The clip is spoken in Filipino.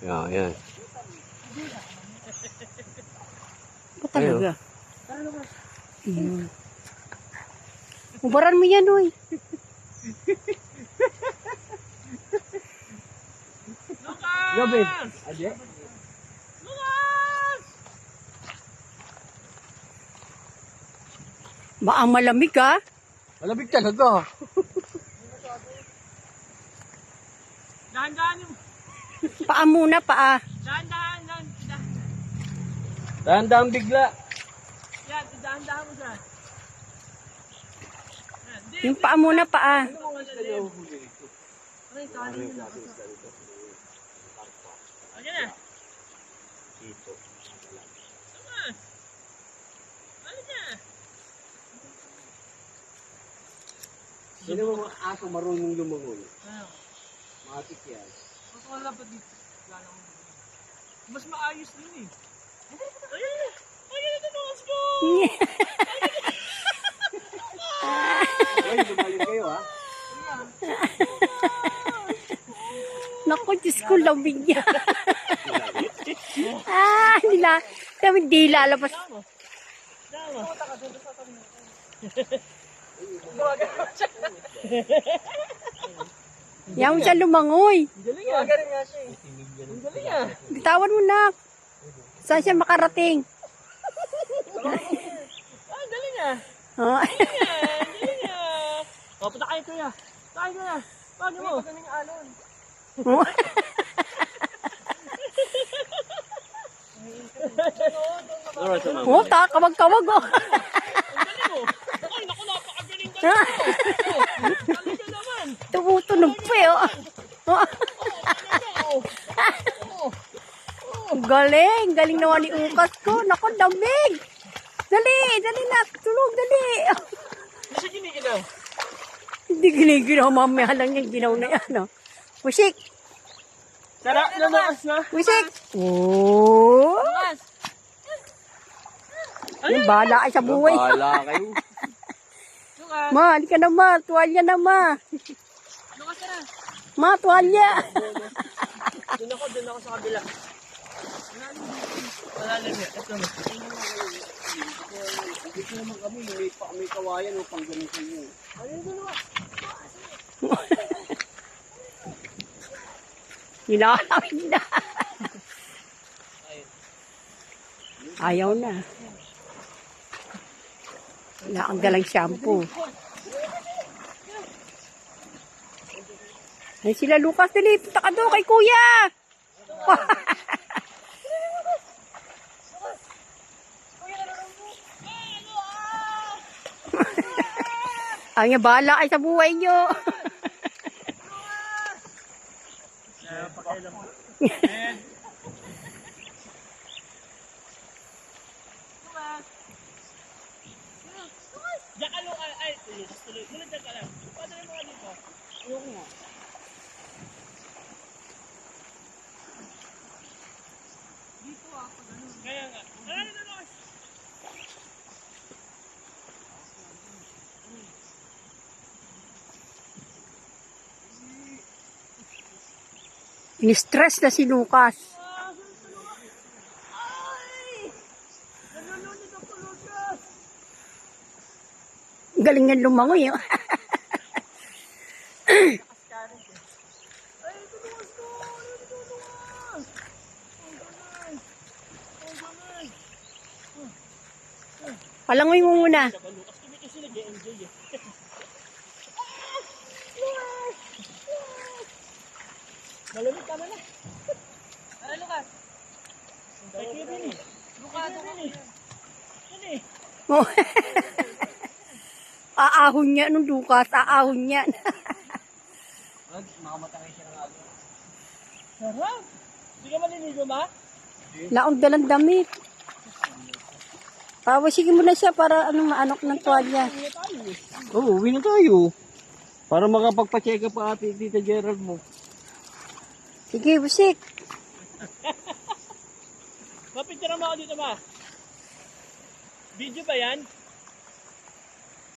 Yan. Ba talaga? Ubaran mo yan, oy. Gabi. Ade? Maang malamig, ha? Malamig talaga. Dahan-dahan yung... Paa muna, paa. Dahan-dahan. Dahan-dahan bigla. Yan, dahan-dahan mo dyan. Yung paa muna, paa. Ano yung tali mo na? Ayan na. Ano na? Sino mo mga aso marunong lumangoy? Ano? Matik yan. Wala pa dito. Mas maayos din eh. Ayan na. Ayan na tumakas ko. Uy, lumalim kayo ha. Naku, Diyos ko, lamig niya. Hindi lalabas. Yan mo siya lumangoy. Galing ah. Galing nga siya eh. Galing ah. Bitawan mo na. Saan siya makarating? Galing ah. Oh. Galing ah. O, punta kayo kuya. Kain ko na. Paano mo? Galing alon. Oh, kawag-kawag oh. Galing oh. Ay, naku, napakagaling ka naman. Galing ka naman. Tumutunog pa eh oh. Galing naman ni Ukas ko. Naku, damig. Dali na. Tulog, dali. Hindi siya ginigilaw. Hindi giniginaw, mamaya lang yung ginaw na yan oh. Musik. Sarap na nakas na. Musik. Oh. Nakas. Yung bala ay sa buhay. Bahala kayo. Nakas. Ma, halika na ma. Tuwalya na ma. Nakas na. Ma, tuwalya. Doon ako sa kabila. Malalim niya. Ito na. Dito naman kami, may kawayan o pang ganito nyo. Ayun doon naman. Hinahamig na. Ayaw na. Wala ang galang shampoo. Ay sila Lucas, dali. Punta ka doon kay kuya. Ang bala ay sa buhay nyo. Diyan ka lang. Ay, tuloy. Tulad diyan ka lang. Padali mo ka dito. Ayoko nga. Dito ako. Kaya nga. Ano na nakas? In-stress na si Lucas. Ay! Nalulunod ako, Lucas! Galing yan lumangoy. Oh. Ay, tulungan ko! Ay, tulungan! Ang galing! Ang galing! Palangoy mo muna. Saka Lucas, kumito sila, enjoy eh. Malamig ka na na. Ano, Lucas? Ay, Kevin eh. Lucas, Kevin eh. Yan eh. Oh. Aahon niya nung Lucas. Aahon niya. Makamatangay siya ng agad. Sarap! Hindi ka maliligo ba? Laong dalang damit. Pawasigin mo na siya para maanok ng tuwalya. Oo, uwi na tayo. Para makapagpa-check up pa ate Tita Gerald mo. Sige, busik. Mapicture mo ako dito ba? Video ba yan?